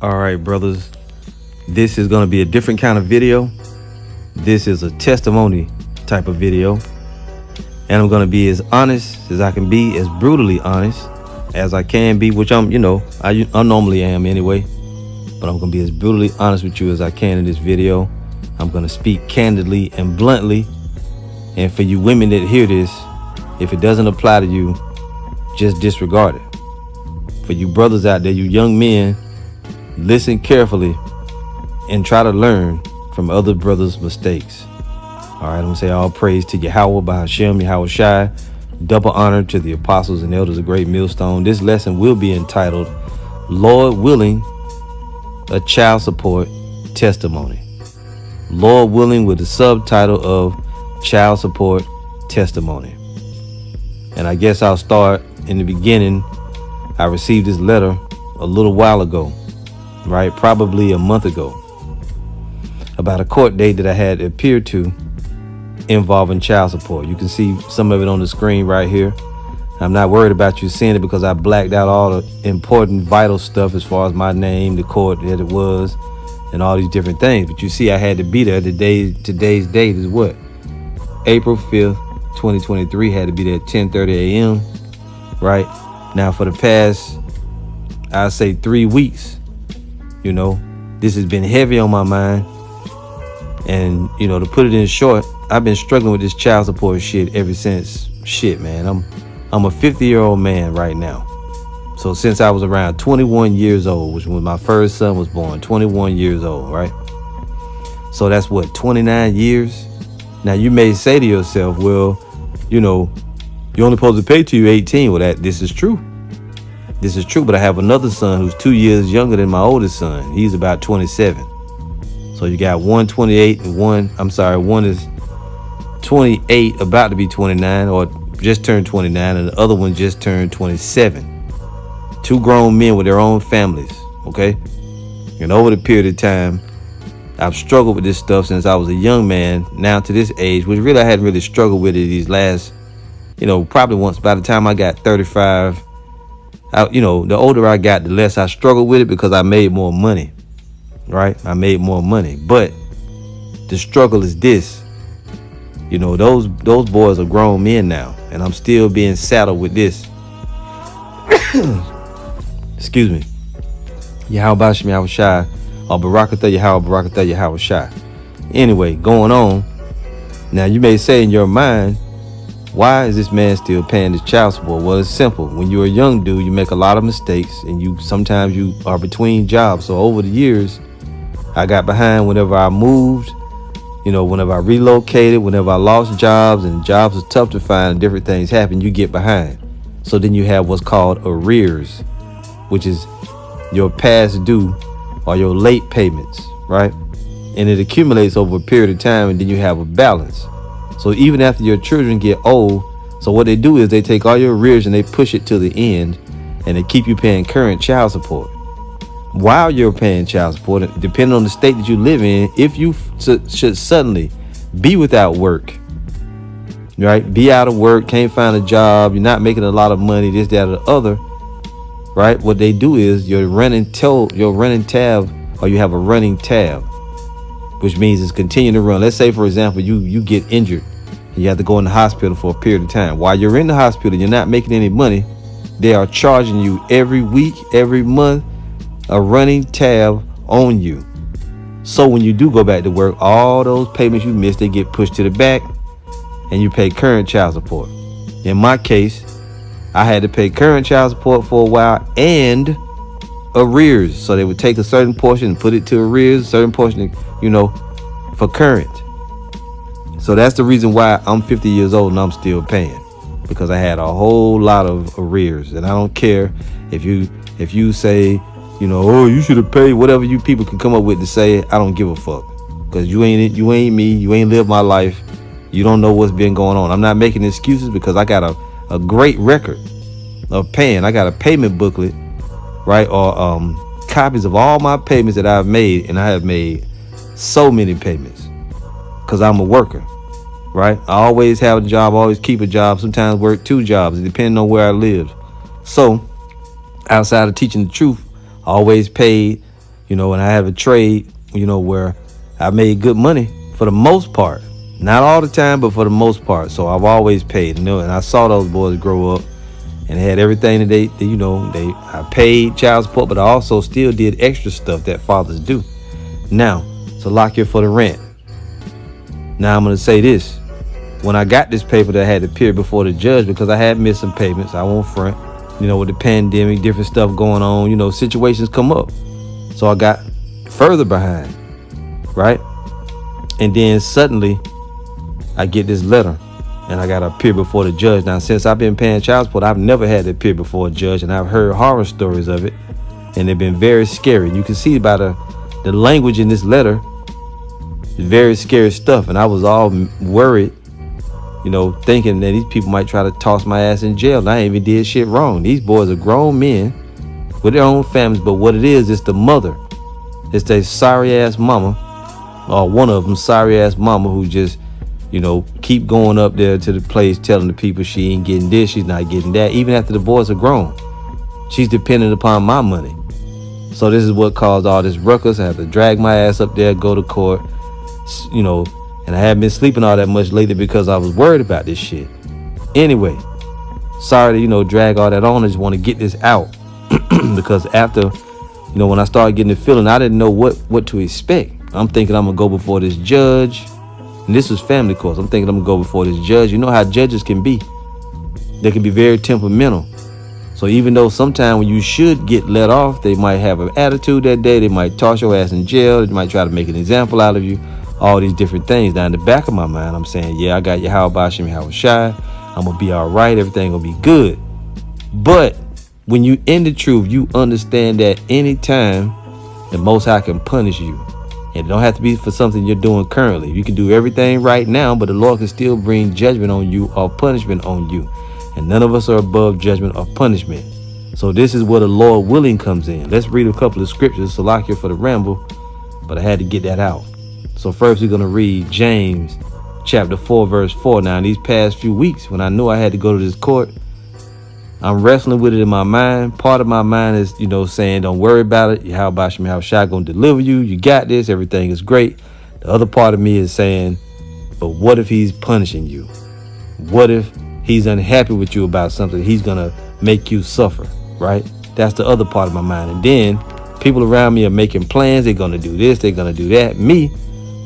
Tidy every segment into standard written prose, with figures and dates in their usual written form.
All right, brothers, this is going to be a different kind of video. This is a testimony type of video. And I'm going to be as honest as I can be, as brutally honest as I can be, which I normally am anyway. But I'm going to be as brutally honest with you as I can in this video. I'm going to speak candidly and bluntly. And for you women that hear this, if it doesn't apply to you, just disregard it. For you brothers out there, you young men, listen carefully and try to learn from other brothers' mistakes. All right, I'm gonna say all praise to Yahweh, Bahashem, Yahweh Shai. Double honor to the apostles and elders of Great Millstone. This lesson will be entitled, Lord Willing, a Child Support Testimony. Lord Willing, with the subtitle of Child Support Testimony. And I guess I'll start in the beginning. I received this letter a little while ago, right? Probably a month ago, about a court date that I had appeared to involving child support. You can see some of it on the screen right here. I'm not worried about you seeing it because I blacked out all the important, vital stuff as far as my name, the court that it was, and all these different things. But you see, I had to be there. Today's date is what? April 5th, 2023. Had to be there at 10:30 a.m. Right? Now, for the past, I'd say 3 weeks, this has been heavy on my mind. And, to put it in short, I've been struggling with this child support shit ever since. Man. I'm a 50-year-old man right now. So since I was around 21 years old, which when my first son was born, 21 years old, right? So that's what, 29 years? Now you may say to yourself, well, you're only supposed to pay till you're 18. Well, this is true. This is true, but I have another son who's 2 years younger than my oldest son. He's about 27. So you got one 28 and one is 28, about to be 29, or just turned 29, and the other one just turned 27. Two grown men with their own families, okay? And over the period of time, I've struggled with this stuff since I was a young man, now to this age, which really I hadn't really struggled with it these last, probably once by the time I got 35. The older I got, the less I struggled with it because I made more money, right? I made more money. But the struggle is this. Those boys are grown men now, and I'm still being saddled with this. Excuse me. Yahweh Bashem, Yahweh Shai, or Barakatha Yahweh, Barakatha Yahweh Shai. Anyway, going on. Now, you may say in your mind, why is this man still paying this child support? Well, it's simple. When you're a young dude, you make a lot of mistakes, and sometimes you are between jobs. So over the years, I got behind whenever I moved, whenever I relocated, whenever I lost jobs, and jobs are tough to find, and different things happen, you get behind. So then you have what's called arrears, which is your past due or your late payments, right? And it accumulates over a period of time, and then you have a balance. So even after your children get old, so what they do is they take all your arrears and they push it to the end, and they keep you paying current child support. While you're paying child support, depending on the state that you live in, if you should suddenly be without work, right? Be out of work, can't find a job, you're not making a lot of money, this, that, or the other, right? What they do is you're running tab, or you have a running tab, which means it's continuing to run. Let's say, for example, you get injured and you have to go in the hospital for a period of time. While you're in the hospital, you're not making any money. They are charging you every week, every month, a running tab on you. So when you do go back to work, all those payments you missed, they get pushed to the back, and you pay current child support. In my case, I had to pay current child support for a while and arrears. So they would take a certain portion and put it to arrears, a certain portion, for current. So that's the reason why I'm 50 years old and I'm still paying, because I had a whole lot of arrears. And I don't care if you say, oh, you should have paid, whatever you people can come up with to say. I don't give a fuck, because you ain't me, you ain't lived my life, you don't know what's been going on. I'm not making excuses, because I got a great record of paying. I got a payment booklet, right, or copies of all my payments that I've made, and I have made so many payments because I'm a worker, right? I always have a job, always keep a job, sometimes work 2 jobs depending on where I live. So outside of teaching the truth, I always paid and I have a trade, where I made good money for the most part. Not all the time, but for the most part. So I've always paid, and I saw those boys grow up and had everything that I paid child support, but I also still did extra stuff that fathers do. Now, so lock here for the rent. Now I'm going to say this. When I got this paper that I had to appear before the judge because I had missed some payments, I won't front, with the pandemic, different stuff going on, situations come up. So I got further behind, right? And then suddenly I get this letter and I got to appear before the judge. Now, since I've been paying child support, I've never had to appear before a judge, and I've heard horror stories of it, and they've been very scary. You can see by the language in this letter, it's very scary stuff. And I was all worried, thinking that these people might try to toss my ass in jail. And I ain't even did shit wrong. These boys are grown men with their own families, but what it is, it's the mother. It's their sorry ass mama, or one of them sorry ass mama, who just, keep going up there to the place telling the people she ain't getting this, she's not getting that. Even after the boys are grown, she's dependent upon my money. So this is what caused all this ruckus. I have to drag my ass up there, go to court, and I haven't been sleeping all that much lately because I was worried about this shit. Anyway, sorry to, drag all that on. I just want to get this out because after, when I started getting the feeling, I didn't know what to expect. I'm thinking I'm going to go before this judge. And this was family court. I'm thinking I'm going to go before this judge. You know how judges can be. They can be very temperamental. So even though sometimes when you should get let off, they might have an attitude that day. They might toss your ass in jail. They might try to make an example out of you. All these different things. Now in the back of my mind, I'm saying, yeah, I got Yahweh Bashim Yahweh Shai. I'm going to be all right. Everything going to be good. But when you in the truth, you understand that anytime the Most High can punish you. And it don't have to be for something you're doing currently. You can do everything right now, but the Lord can still bring judgment on you or punishment on you. And none of us are above judgment or punishment. So this is where the Lord willing comes in. Let's read a couple of scriptures. So lock here for the ramble, but I had to get that out. So first we're going to read James chapter 4, verse 4. Now in these past few weeks, when I knew I had to go to this court, I'm wrestling with it in my mind. Part of my mind is, saying, don't worry about it. Yahweh Bashim Yahweh Shai gonna deliver you. You got this. Everything is great. The other part of me is saying, but what if he's punishing you? What if he's unhappy with you about something? He's gonna make you suffer, right? That's the other part of my mind. And then people around me are making plans. They're gonna do this. They're gonna do that.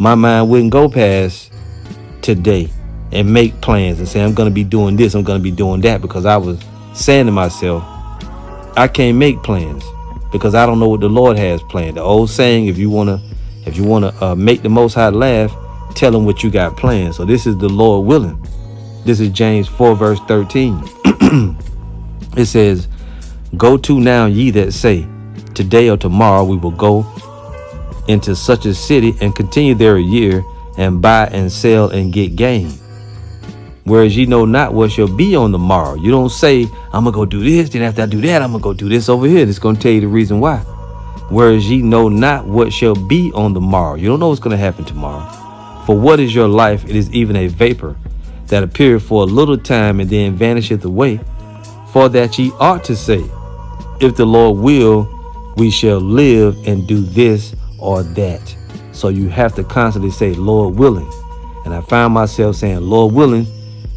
My mind wouldn't go past today and make plans and say, I'm gonna be doing this. I'm gonna be doing that, because I was saying to myself, I can't make plans because I don't know what the Lord has planned. The old saying, if you wanna make the Most High laugh, tell him what you got planned. So this is the Lord willing. This is James 4 verse 13. It says, go to now ye that say, today or tomorrow we will go into such a city and continue there a year and buy and sell and get gain. Whereas ye know not what shall be on the morrow. You don't say, I'm going to go do this. Then after I do that, I'm going to go do this over here. It's going to tell you the reason why. Whereas ye know not what shall be on the morrow. You don't know what's going to happen tomorrow. For what is your life? It is even a vapor that appeareth for a little time and then vanisheth away. For that ye ought to say, if the Lord will, we shall live and do this or that. So you have to constantly say, Lord willing. And I found myself saying, Lord willing,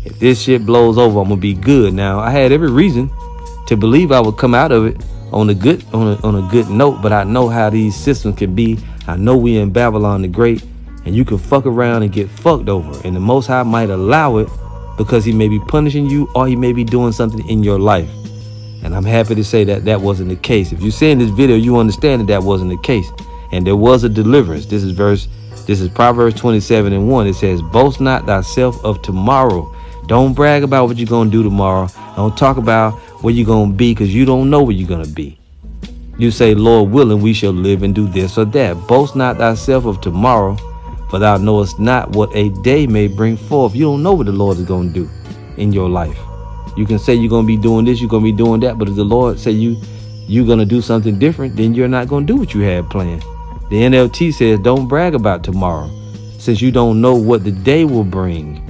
if this shit blows over, I'm gonna be good. Now I had every reason to believe I would come out of it on a good note, but I know how these systems can be. I know we in Babylon the Great, and you can fuck around and get fucked over. And the Most High might allow it because he may be punishing you, or he may be doing something in your life. And I'm happy to say that that wasn't the case. If you're seeing this video, you understand that that wasn't the case. And there was a deliverance. This is Proverbs 27:1. It says, boast not thyself of tomorrow. Don't brag about what you're going to do tomorrow. Don't talk about where you're going to be, because you don't know where you're going to be. You say, Lord willing, we shall live and do this or that. Boast not thyself of tomorrow, for thou knowest not what a day may bring forth. You don't know what the Lord is going to do in your life. You can say you're going to be doing this, you're going to be doing that, but if the Lord say you're going to do something different, then you're not going to do what you had planned. The NLT says, don't brag about tomorrow, since you don't know what the day will bring.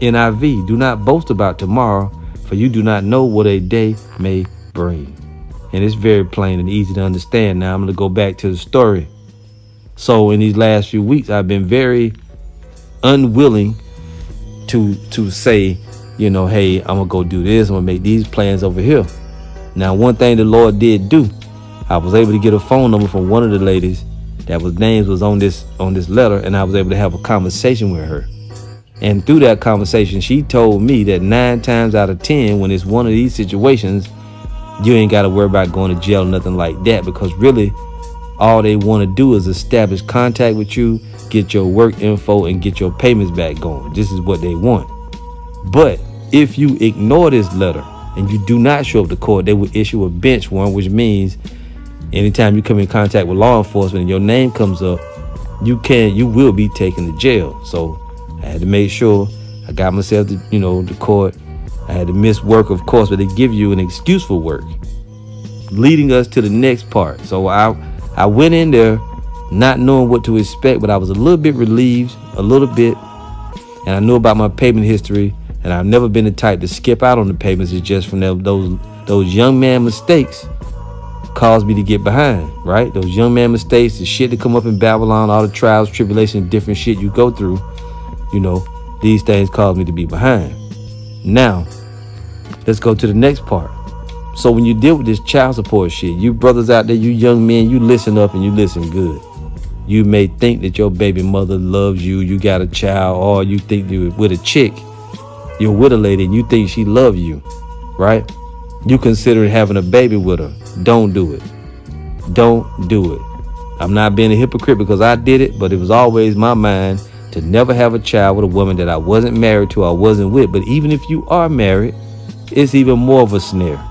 NIV, do not boast about tomorrow, for you do not know what a day may bring. And it's very plain and easy to understand. Now I'm going to go back to the story. So in these last few weeks, I've been very unwilling to say, you know, hey, I'm going to go do this. I'm going to make these plans over here. Now, one thing the Lord did do, I was able to get a phone number from one of the ladies that was names was on this letter, and I was able to have a conversation with her. And through that conversation, she told me that 9 times out of 10, when it's one of these situations, you ain't got to worry about going to jail or nothing like that, because really all they want to do is establish contact with you, get your work info, and get your payments back going. This is what they want. But if you ignore this letter and you do not show up to court, they will issue a bench warrant, which means anytime you come in contact with law enforcement and your name comes up, you will be taken to jail. So I had to make sure I got myself to, the court. I had to miss work, of course, but they give you an excuse for work, leading us to the next part. So I went in there not knowing what to expect, but I was a little bit relieved, and I knew about my payment history, and I've never been the type to skip out on the payments. It's just from those young man mistakes caused me to get behind, right? Those young man mistakes, the shit that come up in Babylon, all the trials, tribulations, different shit you go through, these things caused me to be behind. Now, let's go to the next part. So when you deal with this child support shit, you brothers out there, you young men, you listen up and you listen good. You may think that your baby mother loves you, you got a child, or you think you're with a chick, you're with a lady and you think she loves you, right? You consider having a baby with her. Don't do it. Don't do it. I'm not being a hypocrite because I did it, but it was always my mind to never have a child with a woman that I wasn't married to, I wasn't with. But even if you are married, it's even more of a snare.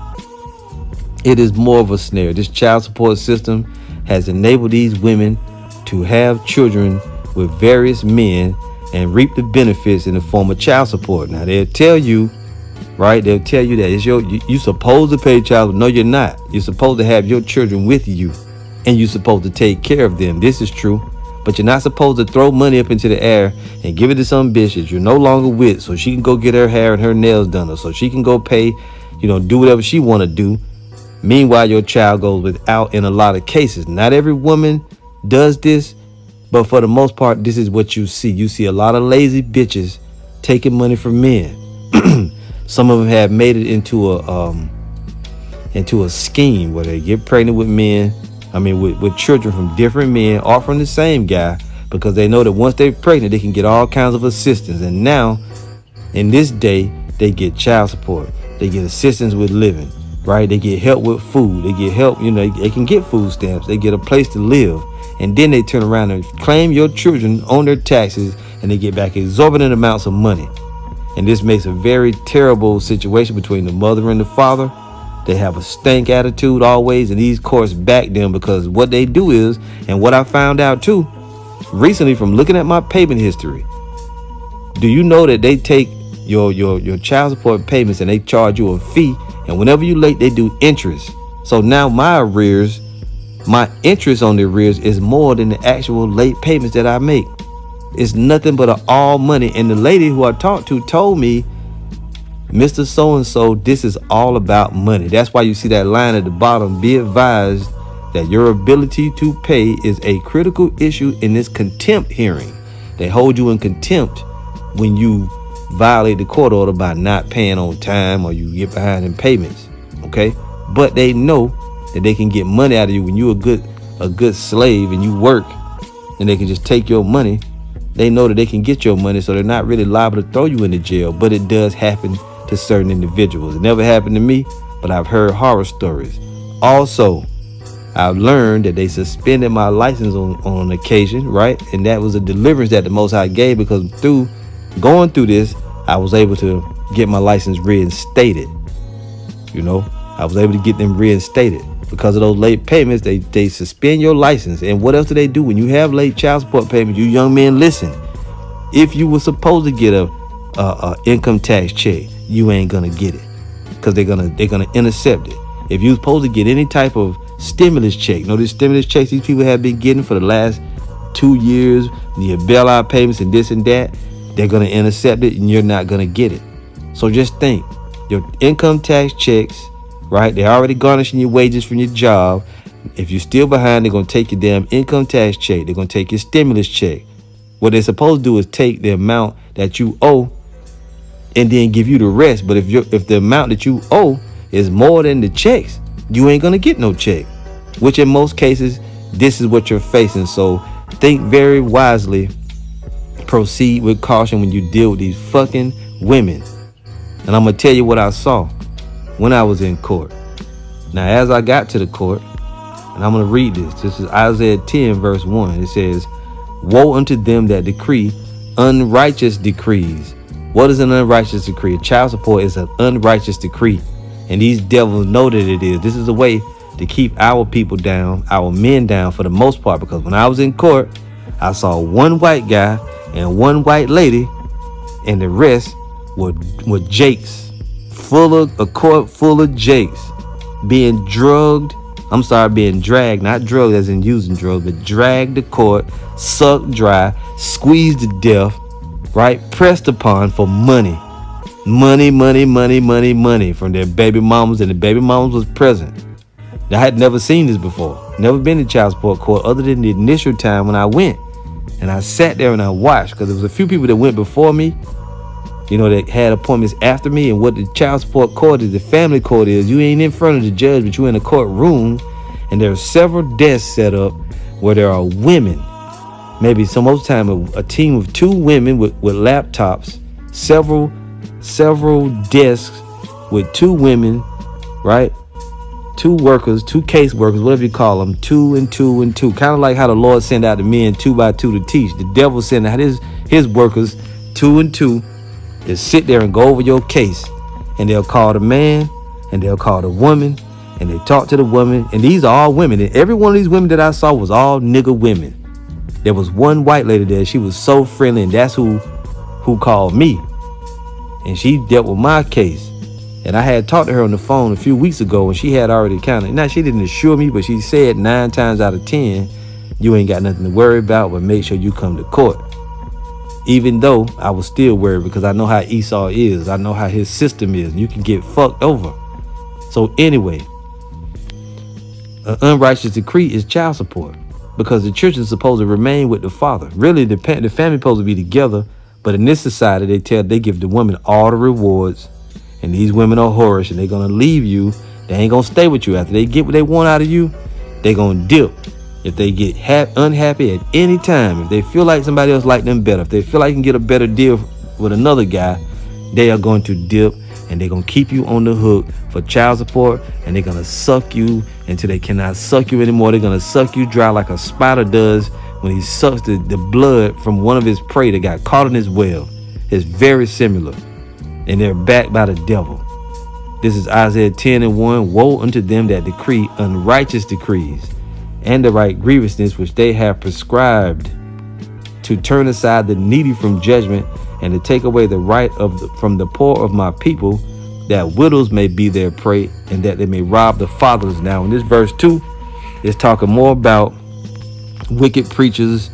It is more of a snare. This child support system has enabled these women to have children with various men and reap the benefits in the form of child support. Now they'll tell you, right? They'll tell you that you're supposed to pay child support. No, you're not. You're supposed to have your children with you, and you're supposed to take care of them. This is true. But you're not supposed to throw money up into the air and give it to some bitch that you're no longer with, so she can go get her hair and her nails done, or so she can go pay, do whatever she want to do. Meanwhile, your child goes without in a lot of cases. Not every woman does this, but for the most part, this is what you see. You see a lot of lazy bitches taking money from men. Some of them have made it into a scheme where they get pregnant with men. With children from different men or from the same guy, because they know that once they're pregnant, they can get all kinds of assistance. And now, in this day, they get child support. They get assistance with living, right? They get help with food. They get help, they can get food stamps. They get a place to live. And then they turn around and claim your children on their taxes, and they get back exorbitant amounts of money. And this makes a very terrible situation between the mother and the father. They have a stank attitude always, and these courts back them, because what they do is, and what I found out too recently from looking at my payment history, do you know that they take your child support payments and they charge you a fee, and whenever you late, they do interest. So now my interest on the arrears is more than the actual late payments that I make. It's nothing but all money. And the lady who I talked to told me, Mr. So-and-so, this is all about money. That's why you see that line at the bottom. Be advised that your ability to pay is a critical issue in this contempt hearing. They hold you in contempt when you violate the court order by not paying on time, or you get behind in payments. Okay? But they know that they can get money out of you when you're a good slave and you work, and they can just take your money. They know that they can get your money, so they're not really liable to throw you into jail. But it does happen to certain individuals. It never happened to me, but I've heard horror stories. Also, I've learned that they suspended my license on an occasion, right? And that was a deliverance that the Most High gave, because through going through this, I was able to get my license reinstated. I was able to get them reinstated. Because of those late payments, they suspend your license. And what else do they do when you have late child support payments? You young men, listen. If you were supposed to get a income tax check, you ain't gonna get it, because they're gonna intercept it. If you're supposed to get any type of stimulus check, these stimulus checks these people have been getting for the last 2 years, the bailout payments and this and that, they're gonna intercept it and you're not gonna get it. So just think, your income tax checks, right? They're already garnishing your wages from your job. If you're still behind, they're going to take your damn income tax check. They're going to take your stimulus check. What they're supposed to do is take the amount that you owe and then give you the rest. But if the amount that you owe is more than the checks, you ain't going to get no check, which in most cases, this is what you're facing. So think very wisely. Proceed with caution when you deal with these fucking women. And I'm going to tell you what I saw when I was in court. Now, as I got to the court, and I'm going to read this. This is Isaiah 10, verse 1. It says, woe unto them that decree unrighteous decrees. What is an unrighteous decree? A child support is an unrighteous decree. And these devils know that it is. This is a way to keep our people down, our men down for the most part. Because when I was in court, I saw one white guy and one white lady, and the rest were jakes. A court full of jakes being drugged. I'm sorry, being dragged, not drugged as in using drugs, but dragged to court, sucked dry, squeezed to death, right? Pressed upon for money. Money from their baby mamas, and the baby mamas was present. I had never seen this before. Never been to child support court other than the initial time when I went. And I sat there and I watched, because there was a few people that went before me, that had appointments after me. And what the child support court is, the family court is, you ain't in front of the judge, but you're in a courtroom, and there are several desks set up where there are women. Maybe some of the time a team of 2 women with laptops, several desks with 2 women, right? 2 workers, 2 case workers, whatever you call them, 2 and 2 and 2. Kind of like how the Lord sent out the men 2 by 2 to teach. The devil sent out his workers 2 and 2 to sit there and go over your case. And they'll call the man and they'll call the woman and they talk to the woman. And these are all women. And every one of these women that I saw was all nigga women. There was one white lady there. She was so friendly, and that's who called me. And she dealt with my case. And I had talked to her on the phone a few weeks ago, and she had already she didn't assure me, but she said 9 times out of 10, you ain't got nothing to worry about, but make sure you come to court. Even though I was still worried, because I know how Esau is. I know how his system is. You can get fucked over. So anyway, an unrighteous decree is child support, because the church is supposed to remain with the father. Really, the family is supposed to be together. But in this society, they give the women all the rewards. And these women are whorish, and they're going to leave you. They ain't going to stay with you. After they get what they want out of you, they're going to dip. If they get unhappy at any time, if they feel like somebody else like them better, if they feel like they can get a better deal with another guy, they are going to dip, and they're going to keep you on the hook for child support, and they're going to suck you until they cannot suck you anymore. They're going to suck you dry like a spider does when he sucks the blood from one of his prey that got caught in his well. It's very similar. And they're backed by the devil. This is Isaiah 10 and 1. Woe unto them that decree unrighteous decrees, and the right grievousness which they have prescribed, to turn aside the needy from judgment, and to take away the right from the poor of my people, that widows may be their prey, and that they may rob the fatherless. Now, in this verse 2, it's talking more about wicked preachers,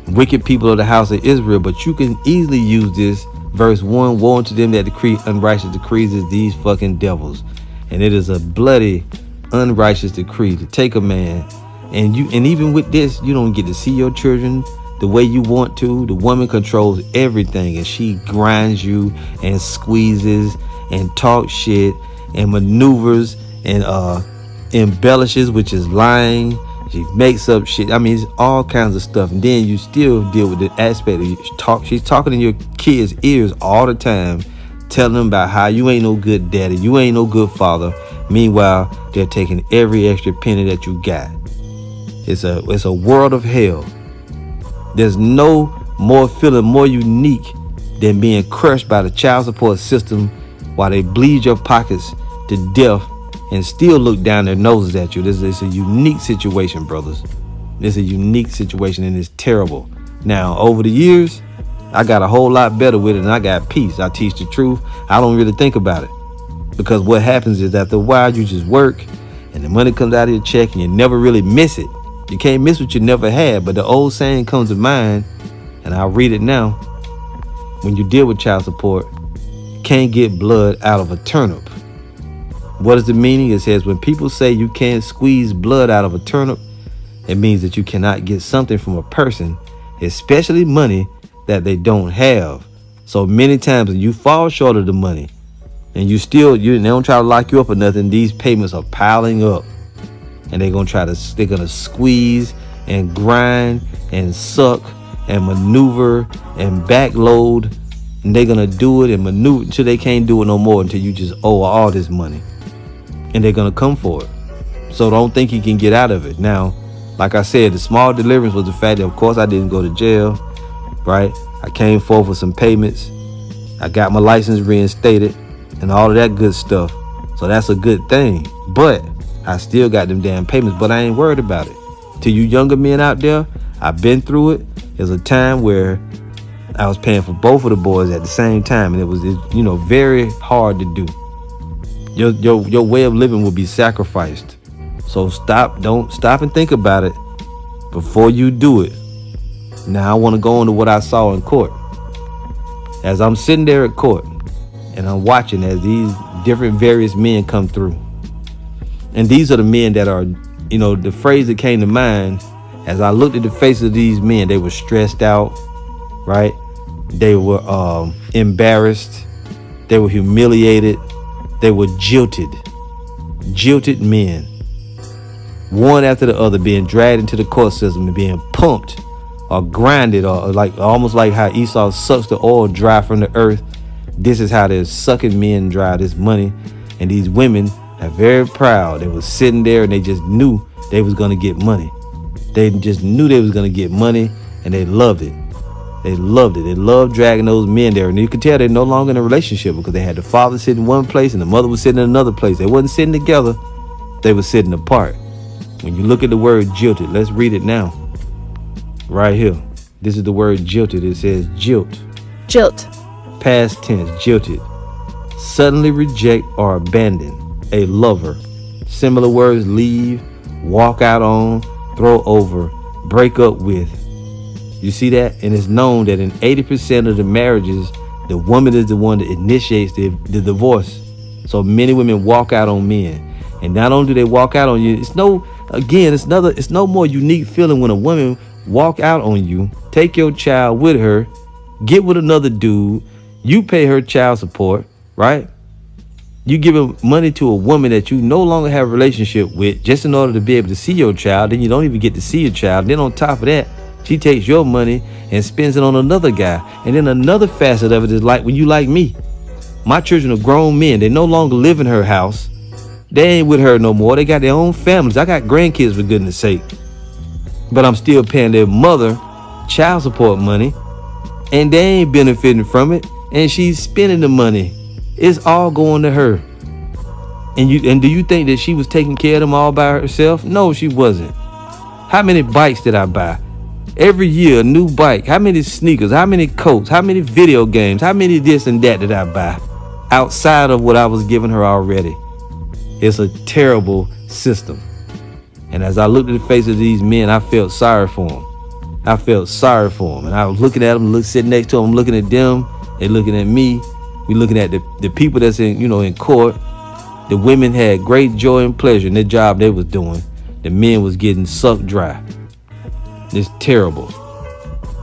wicked people of the house of Israel, but you can easily use this verse 1, woe unto them that decree unrighteous decrees, is these fucking devils. And it is a bloody unrighteous decree to take a man, and even with this, you don't get to see your children the way you want to. The woman controls everything, and she grinds you and squeezes and talks shit and maneuvers and embellishes, which is lying. She makes up shit. I mean, it's all kinds of stuff. And then you still deal with the aspect of she's talking in your kids' ears all the time, telling them about how you ain't no good daddy, you ain't no good father. Meanwhile, they're taking every extra penny that you got. It's a world of hell. There's no more feeling more unique than being crushed by the child support system while they bleed your pockets to death and still look down their noses at you. This is a unique situation, brothers. It's a unique situation, and it's terrible. Now, over the years, I got a whole lot better with it, and I got peace. I teach the truth. I don't really think about it, because what happens is after a while, you just work, and the money comes out of your check, and you never really miss it. You can't miss what you never had. But the old saying comes to mind, and I'll read it now. When you deal with child support, you can't get blood out of a turnip. What is the meaning? It says when people say you can't squeeze blood out of a turnip, it means that you cannot get something from a person, especially money, that they don't have. So many times when you fall short of the money and they don't try to lock you up or nothing, these payments are piling up, and they're gonna squeeze and grind and suck and maneuver and backload, and they're gonna do it and maneuver until they can't do it no more, until you just owe all this money, and they're gonna come for it. So don't think you can get out of it. Now, like I said, the small deliverance was the fact that, of course, I didn't go to jail, right? I came forth with some payments. I got my license reinstated and all of that good stuff. So that's a good thing. But I still got them damn payments, but I ain't worried about it. To you younger men out there, I've been through it. There's a time where I was paying for both of the boys at the same time, and it was, very hard to do. Your way of living will be sacrificed. So don't stop and think about it before you do it. Now I want to go into what I saw in court. As I'm sitting there at court and I'm watching as these different various men come through. And these are the men that are, the phrase that came to mind as I looked at the faces of these men, they were stressed out, right? They were embarrassed. They were humiliated. They were jilted men. One after the other being dragged into the court system and being pumped or grinded, or almost like how Esau sucks the oil dry from the earth. This is how they're sucking men dry, this money. And these women are very proud. They were sitting there and they just knew they was going to get money. They just knew they was going to get money, and they loved it. They loved it. They loved dragging those men there. And you could tell they're no longer in a relationship, because they had the father sitting in one place and the mother was sitting in another place. They wasn't sitting together. They were sitting apart. When you look at the word jilted, let's read it now. Right here. This is the word jilted. It says jilt. Jilt. Past tense, jilted. Suddenly reject or abandon a lover. Similar words: leave, walk out on, throw over, break up with. You see that? And it's known that in 80% of the marriages, the woman is the one that initiates the divorce. So many women walk out on men. And not only do they walk out on you, it's no more unique feeling when a woman walk out on you, take your child with her, get with another dude, you pay her child support, right? You giving money to a woman that you no longer have a relationship with just in order to be able to see your child. Then you don't even get to see your child. Then on top of that, she takes your money and spends it on another guy. And then another facet of it is like when you like me. My children are grown men. They no longer live in her house. They ain't with her no more. They got their own families. I got grandkids, for goodness sake. But I'm still paying their mother child support money, and they ain't benefiting from it. And she's spending the money. It's all going to her. And do you think that she was taking care of them all by herself? No, she wasn't. How many bikes did I buy? Every year, a new bike. How many sneakers? How many coats? How many video games? How many this and that did I buy outside of what I was giving her already? It's a terrible system. And as I looked at the face of these men, I felt sorry for them. I felt sorry for them. And I was looking at them, sitting next to them, looking at them. They looking at me. We looking at the people that's in court. The women had great joy and pleasure in the job they was doing. The men was getting sucked dry. It's terrible.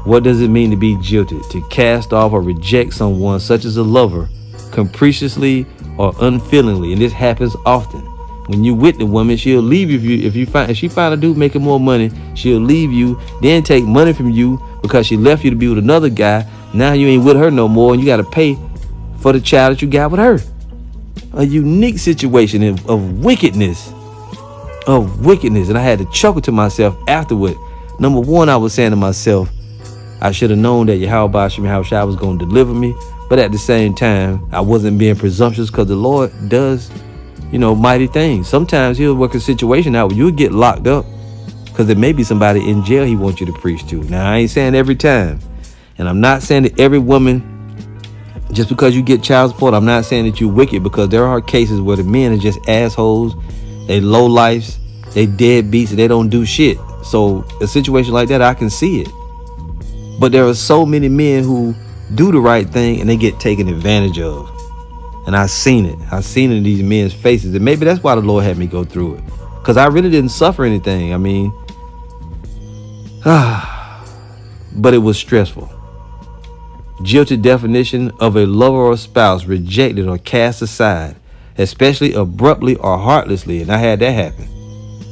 What does it mean to be jilted? To cast off or reject someone, such as a lover, capriciously or unfeelingly. And this happens often. When you with the woman, she'll leave you if she find a dude making more money, she'll leave you, then take money from you because she left you to be with another guy. Now you ain't with her no more, and you got to pay for the child that you got with her. A unique situation of wickedness. And I had to chuckle to myself afterward. Number one, I was saying to myself, I should have known that Yahweh Shem Yahushua was going to deliver me. But at the same time, I wasn't being presumptuous, because the Lord does, mighty things. Sometimes he'll work a situation out where you'll get locked up because there may be somebody in jail he wants you to preach to. Now, I ain't saying every time. And I'm not saying that every woman, just because you get child support, I'm not saying that you're wicked, because there are cases where the men are just assholes. They low lifes, they deadbeats, and they don't do shit. So a situation like that, I can see it. But there are so many men who do the right thing and they get taken advantage of. And I seen it. I seen it in these men's faces. And maybe that's why the Lord had me go through it. Because I really didn't suffer anything. I mean, but it was stressful. Jilted definition of a lover or spouse rejected or cast aside, especially abruptly or heartlessly. And I had that happen.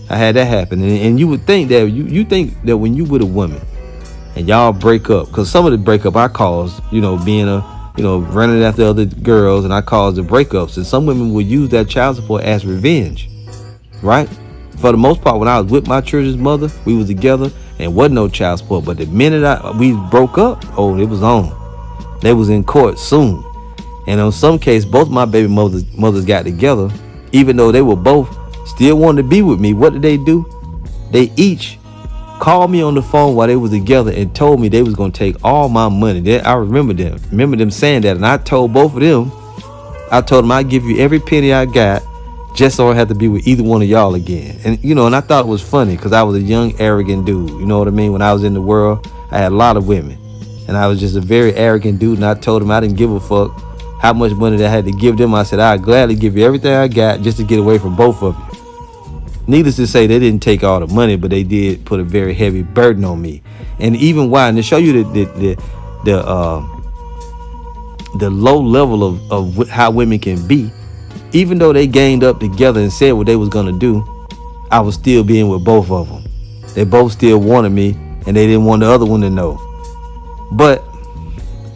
And you would think that you think that when you with a woman and y'all break up, because some of the breakup I caused, being running after other girls, and I caused the breakups. And some women would use that child support as revenge, right? For the most part, when I was with my children's mother, we was together and wasn't no child support. But the minute we broke up, it was on. They was in court soon. And in some case, both my baby mothers got together, even though they were both still wanted to be with me. What did they do? They each called me on the phone while they was together and told me they was gonna take all my money. I remember them saying that, and I told both of them, I told them I'd give you every penny I got just so I had to be with either one of y'all again. And and I thought it was funny because I was a young, arrogant dude. You know what I mean? When I was in the world, I had a lot of women, and I was just a very arrogant dude. And I told them I didn't give a fuck how much money I had to give them. I said I'd gladly give you everything I got just to get away from both of you. Needless to say, they didn't take all the money, but they did put a very heavy burden on me. And even why, and to show you the low level of how women can be, even though they gained up together and said what they was gonna do, I was still being with both of them. They both still wanted me, and they didn't want the other one to know. But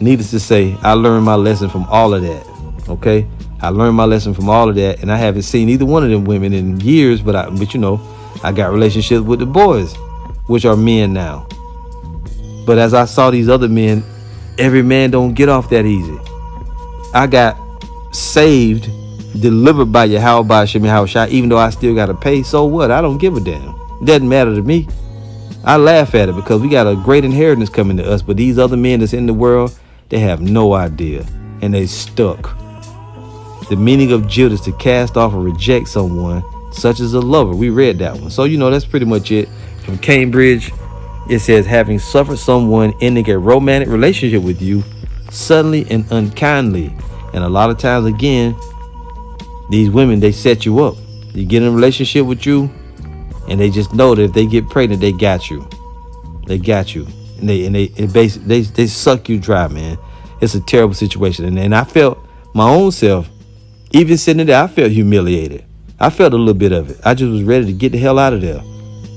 needless to say, I learned my lesson from all of that. Okay, I learned my lesson from all of that, and I haven't seen either one of them women in years. But I got relationships with the boys, which are men now. But as I saw these other men, every man don't get off that easy. I got saved, delivered by Yahweh Shem Yahushua, even though I still got to pay. So what? I don't give a damn. It doesn't matter to me. I laugh at it because we got a great inheritance coming to us. But these other men that's in the world, they have no idea, and they stuck. The meaning of jilt is to cast off or reject someone, such as a lover. We read that one. So, that's pretty much it. From Cambridge, it says, having suffered someone ending a romantic relationship with you suddenly and unkindly. And a lot of times, again, these women, they set you up. You get in a relationship with you, and they just know that if they get pregnant, they got you. They got you. And they suck you dry, man. It's a terrible situation. And I felt my own self, even sitting there, I felt humiliated. I felt a little bit of it. I just was ready to get the hell out of there.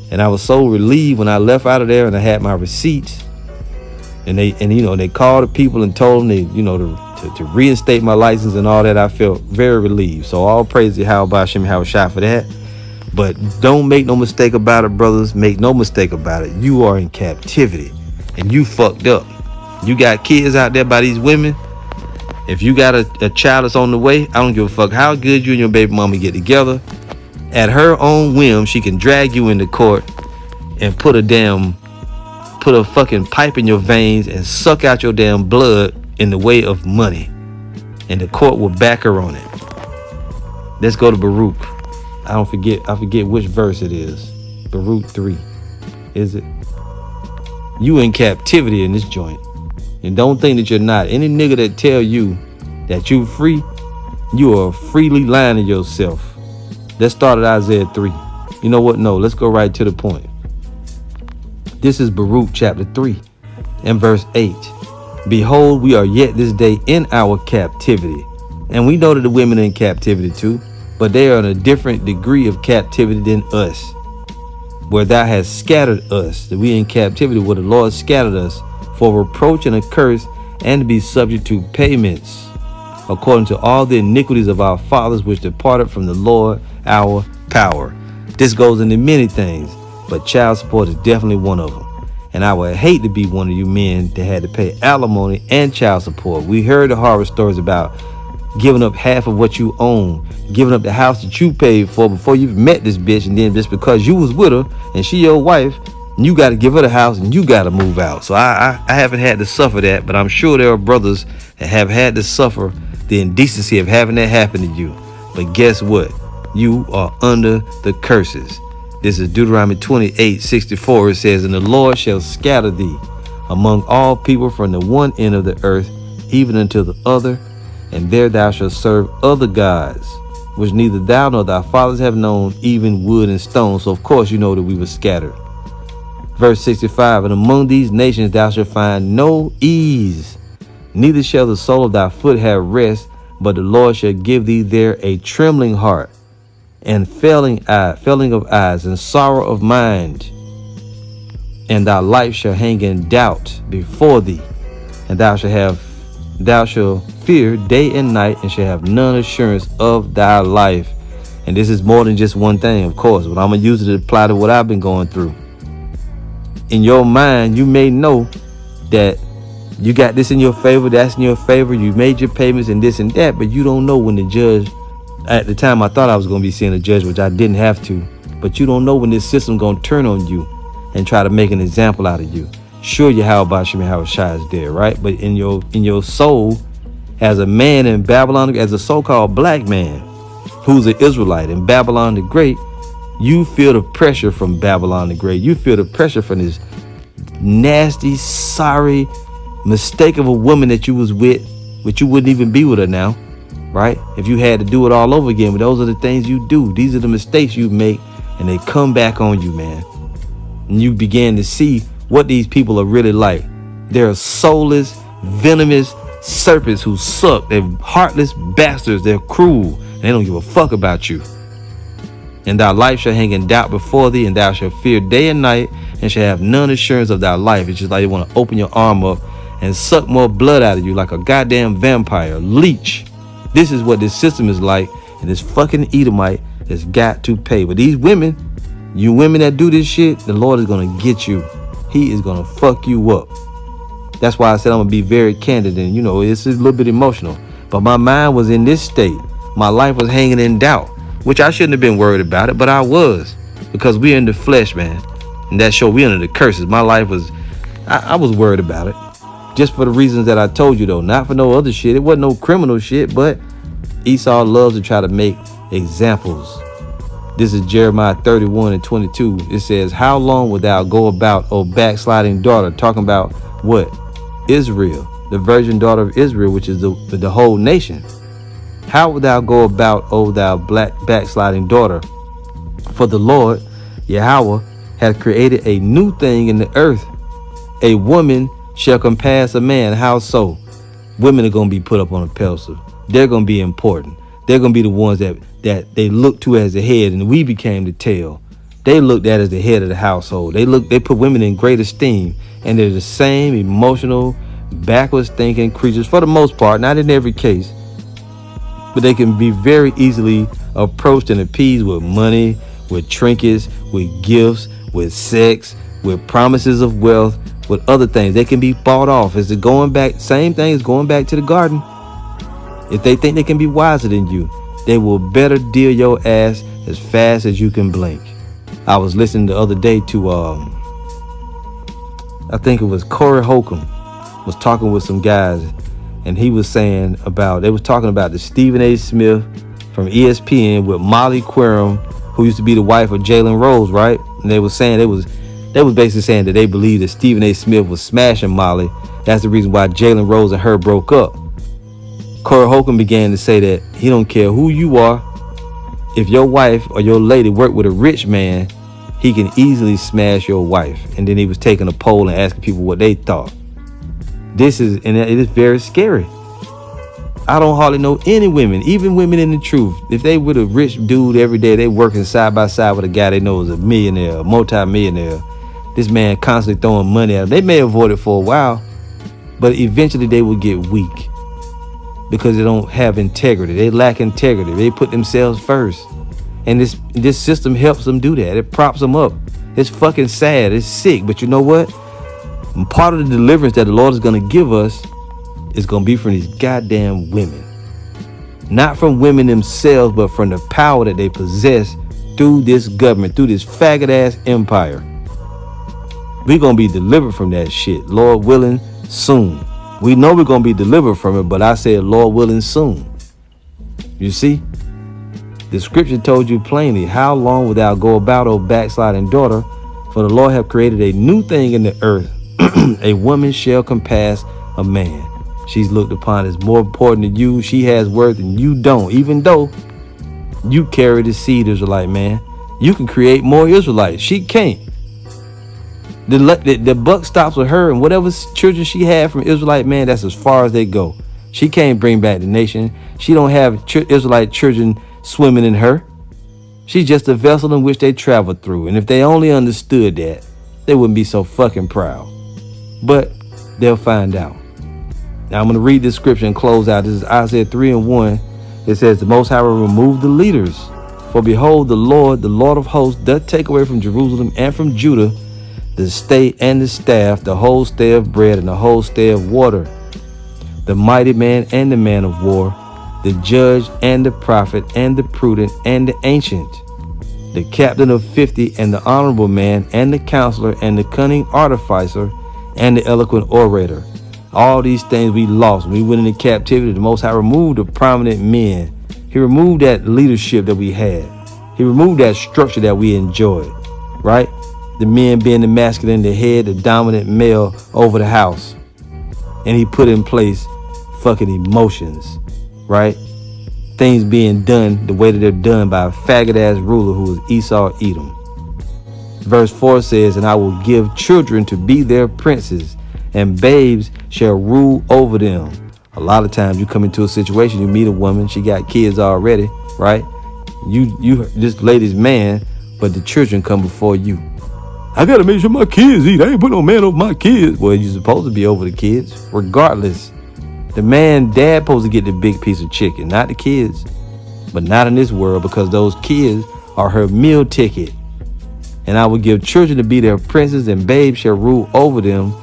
And I was so relieved when I left out of there and I had my receipts. And they called the people and told them to reinstate my license and all that. I felt very relieved. So all praise to Yahweh Shem Yahushua for that. But don't make no mistake about it, brothers. Make no mistake about it. You are in captivity and you fucked up. You got kids out there by these women. If you got a child that's on the way, I don't give a fuck how good you and your baby mama get together. At her own whim, she can drag you into court and put a fucking pipe in your veins and suck out your damn blood in the way of money. And the court will back her on it. Let's go to Baruch. I forget which verse it is. Baruch 3. Is it? You in captivity in this joint. And don't think that you're not. Any nigga that tell you that you free, you are freely lying to yourself. Let's start at Isaiah 3. You know what? No, let's go right to the point. This is Baruch chapter 3 and verse 8. Behold, we are yet this day in our captivity. And we know that the women are in captivity too, but they are in a different degree of captivity than us. Where thou hast scattered us, that we in captivity, where the Lord scattered us for reproach and a curse, and to be subject to payments, according to all the iniquities of our fathers which departed from the Lord our power. This goes into many things, but child support is definitely one of them. And I would hate to be one of you men that had to pay alimony and child support. We heard the horror stories about giving up half of what you own, giving up the house that you paid for before you met this bitch, and then just because you was with her and she your wife, you got to give her the house and you got to move out. So I haven't had to suffer that, but I'm sure there are brothers that have had to suffer the indecency of having that happen to you. But guess what? You are under the curses. This is Deuteronomy 28:64. It says, and the Lord shall scatter thee among all people from the one end of the earth even unto the other, and there thou shalt serve other gods, which neither thou nor thy fathers have known, even wood and stone. So of course you know that we were scattered. Verse 65, and among these nations thou shalt find no ease, neither shall the sole of thy foot have rest, but the Lord shall give thee there a trembling heart, and failing of eyes, and sorrow of mind. And thy life shall hang in doubt before thee, and thou shalt fear day and night, and shall have none assurance of thy life. And this is more than just one thing, of course, but I'm gonna use it to apply to what I've been going through. In your mind, you may know that you got this in your favor, that's in your favor, you made your payments and this and that, but you don't know when the judge, at the time I thought I was going to be seeing a judge, which I didn't have to, but you don't know when this system going to turn on you and try to make an example out of you. Sure, Yahweh Shem Yahushua is there, right? But in your soul, as a man in Babylon, as a so-called black man who's an Israelite in Babylon the Great, you feel the pressure from Babylon the Great. You feel the pressure from this nasty, sorry mistake of a woman that you was with, which you wouldn't even be with her now, right? If you had to do it all over again, but those are the things you do. These are the mistakes you make, and they come back on you, man. And you begin to see what these people are really like. They're soulless, venomous serpents who suck. They're heartless bastards. They're cruel. And they don't give a fuck about you. And thy life shall hang in doubt before thee, and thou shalt fear day and night, and shall have none assurance of thy life. It's just like they want to open your arm up and suck more blood out of you like a goddamn vampire, leech. This is what this system is like, and this fucking Edomite has got to pay. But these women, you women that do this shit, the Lord is gonna get you. He is gonna fuck you up. That's why I said I'm gonna be very candid, and it's a little bit emotional. But my mind was in this state. My life was hanging in doubt, which I shouldn't have been worried about it, but I was, because we're in the flesh, man. And that show we under the curses. My life was, I was worried about it. Just for the reasons that I told you, though. Not for no other shit. It wasn't no criminal shit, but Esau loves to try to make examples. This is Jeremiah 31:22. It says, how long wilt thou go about, O backsliding daughter? Talking about what? Israel, the virgin daughter of Israel, which is the whole nation. How wilt thou go about, O thou backsliding daughter? For the Lord, Yahweh, hath created a new thing in the earth. A woman shall compass a man. How so? Women are going to be put up on a pedestal. They're going to be important. They're going to be the ones that they look to as the head, and we became the tail. They looked at as the head of the household. They put women in great esteem, and they're the same emotional, backwards thinking creatures for the most part, not in every case, but they can be very easily approached and appeased with money, with trinkets, with gifts, with sex, with promises of wealth, with other things. They can be bought off. Is it going back? Same thing as going back to the garden. If they think they can be wiser than you, they will better deal your ass as fast as you can blink. I was listening the other day to, I think it was Corey Holcomb was talking with some guys, and he was saying they was talking about the Stephen A. Smith from ESPN with Molly Querum, who used to be the wife of Jalen Rose, right? And they was saying they was basically saying that they believe that Stephen A. Smith was smashing Molly. That's the reason why Jalen Rose and her broke up. Corey Holcomb began to say that he don't care who you are. If your wife or your lady worked with a rich man, he can easily smash your wife. And then he was taking a poll and asking people what they thought. And it is very scary. I don't hardly know any women, even women in the truth. If they with a rich dude every day, they working side by side with a guy they know is a millionaire, a multi-millionaire. This man constantly throwing money at them. They may avoid it for a while, but eventually they will get weak because they don't have integrity. They lack integrity. They put themselves first. And this system helps them do that. It props them up. It's fucking sad. It's sick. But you know what? Part of the deliverance that the Lord is going to give us is going to be from these goddamn women. Not from women themselves, but from the power that they possess through this government, through this faggot ass empire. We're going to be delivered from that shit, Lord willing, soon. We know we're going to be delivered from it, but I said, Lord willing, soon. You see? The scripture told you plainly, how long wilt thou go about, O backsliding daughter? For the Lord hath created a new thing in the earth. A woman shall compass a man. She's looked upon as more important than you. She has worth and you don't, even though you carry the seed, Israelite man. You can create more Israelites. She can't. The buck stops with her, and whatever children she had from Israelite man, that's as far as they go. She can't bring back the nation. She don't have Israelite children swimming in her. She's just a vessel in which they travel through. And if they only understood that, they wouldn't be so fucking proud. But they'll find out. Now I'm going to read this scripture and close out. This is Isaiah 3:1. It says, the Most High will remove the leaders. For behold, the Lord of hosts, doth take away from Jerusalem and from Judah the stay and the staff, the whole stay of bread and the whole stay of water, the mighty man and the man of war, the judge and the prophet and the prudent and the ancient, the captain of 50 and the honorable man and the counselor and the cunning artificer and the eloquent orator. All these things we lost when we went into captivity. The Most High removed the prominent men. He removed that leadership that we had. He removed that structure that we enjoyed, right? The men being the masculine, the head, the dominant male over the house. And he put in place fucking emotions, right? Things being done the way that they're done by a faggot ass ruler who is Esau Edom. Verse 4 says, and I will give children to be their princes, and babes shall rule over them. A lot of times you come into a situation, you meet a woman, she got kids already, right? You this lady's man, but the children come before you. I gotta make sure my kids eat. I ain't put no man over my kids. Well, you're supposed to be over the kids, regardless. The man, dad, supposed to get the big piece of chicken, not the kids. But not in this world, because those kids are her meal ticket. And I will give children to be their princes, and babes shall rule over them,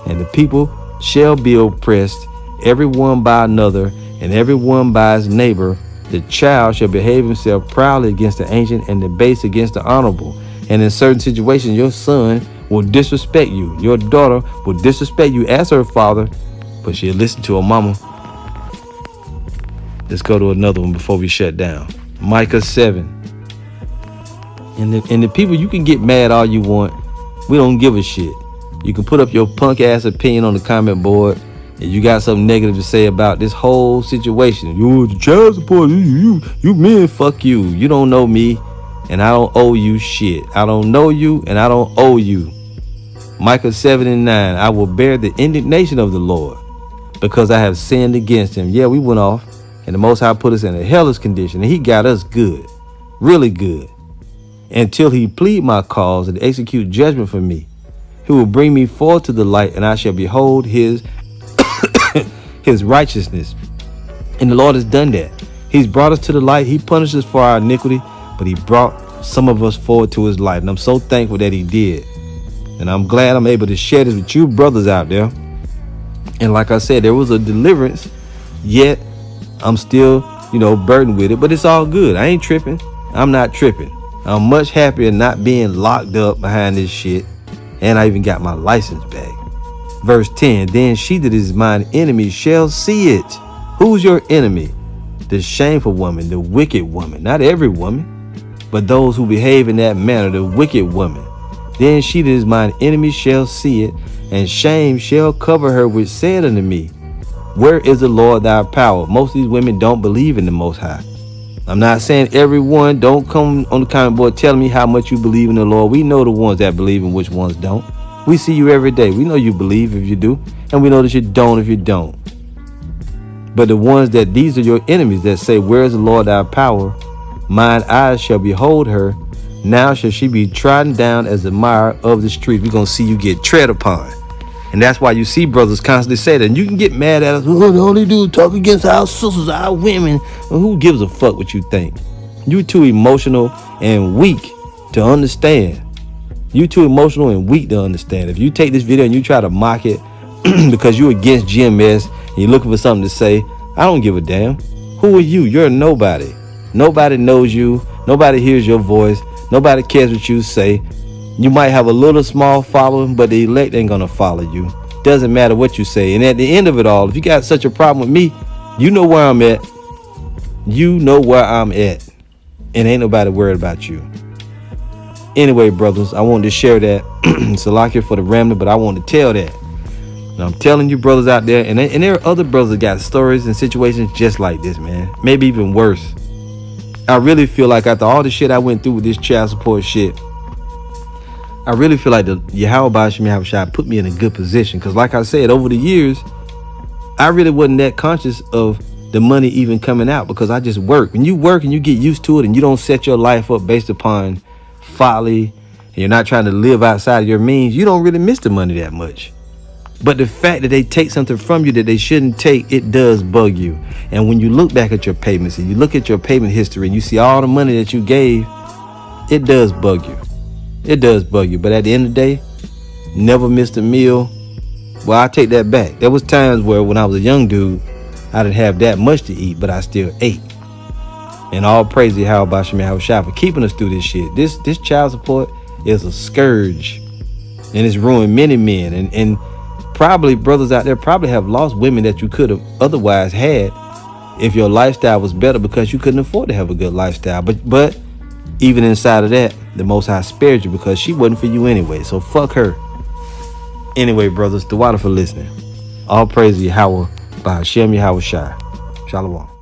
and the people shall be oppressed, every one by another, and every one by his neighbor. The child shall behave himself proudly against the ancient, and the base against the honorable. And in certain situations, your son will disrespect you. Your daughter will disrespect you as her father, but she'll listen to her mama. Let's go to another one before we shut down. Micah 7. And the people, you can get mad all you want. We don't give a shit. You can put up your punk ass opinion on the comment board, and you got something negative to say about this whole situation. You the child support, you men, fuck you. You don't know me, and I don't owe you shit. I don't know you, and I don't owe you. Micah 7:9. I will bear the indignation of the Lord, because I have sinned against him. Yeah, we went off, and the Most High put us in a hellish condition, and he got us good, really good, until he plead my cause and execute judgment for me. He will bring me forth to the light, and I shall behold his his righteousness. And the Lord has done that. He's brought us to the light. He punished us for our iniquity, but he brought some of us forward to his light. And I'm so thankful that he did. And I'm glad I'm able to share this with you brothers out there. And like I said, there was a deliverance, yet I'm still, burdened with it, but it's all good. I ain't tripping. I'm not tripping. I'm much happier not being locked up behind this shit. And I even got my license back. Verse 10, then she that is mine enemy shall see it. Who's your enemy? The shameful woman, the wicked woman. Not every woman, but those who behave in that manner, the wicked woman. Then she that is mine enemy shall see it, and shame shall cover her which said unto me, where is the Lord thy power? Most of these women don't believe in the Most High. I'm not saying everyone. Don't come on the comment board telling me how much you believe in the Lord. We know the ones that believe and which ones don't. We see you every day. We know you believe if you do, and we know that you don't if you don't. But the ones that these are your enemies that say, where is the Lord thy power? Mine eyes shall behold her. Now shall she be trodden down as the mire of the street. We're going to see you get tread upon. And that's why you see brothers constantly say that. And you can get mad at us. Oh, all they do is talk against our sisters, our women. Well, who gives a fuck what you think? You too emotional and weak to understand. You too emotional and weak to understand. If you take this video and you try to mock it because you're against GMS and you're looking for something to say, I don't give a damn. Who are you? You're a nobody. Nobody knows you. Nobody hears your voice. Nobody cares what you say. You might have a little small following, but the elect ain't gonna follow you. Doesn't matter what you say. And at the end of it all, if you got such a problem with me, you know where I'm at. You know where I'm at. And ain't nobody worried about you. Anyway, brothers, I wanted to share that. Salakia for the remnant, but I want to tell that. And I'm telling you, brothers out there, and there are other brothers that got stories and situations just like this, man. Maybe even worse. I really feel like after all the shit I went through with this child support shit, I really feel like the Yahweh Shem Yahushua put me in a good position. Because like I said, over the years, I really wasn't that conscious of the money even coming out because I just work. When you work and you get used to it and you don't set your life up based upon folly and you're not trying to live outside of your means, you don't really miss the money that much. But the fact that they take something from you that they shouldn't take, it does bug you. And when you look back at your payments and you look at your payment history and you see all the money that you gave, it does bug you. It does bug you. But at the end of the day, never missed a meal. Well, I take that back. There was times where when I was a young dude, I didn't have that much to eat, but I still ate. And all praise to Yahweh Shem Yahushua for keeping us through this shit. This child support is a scourge. And it's ruined many men. And probably brothers out there probably have lost women that you could have otherwise had if your lifestyle was better because you couldn't afford to have a good lifestyle. But even inside of that, the Most High spared you because she wasn't for you anyway. So fuck her. Anyway, brothers, the water for listening. All praise to Yahweh by Hashem Yahushua. Shalom.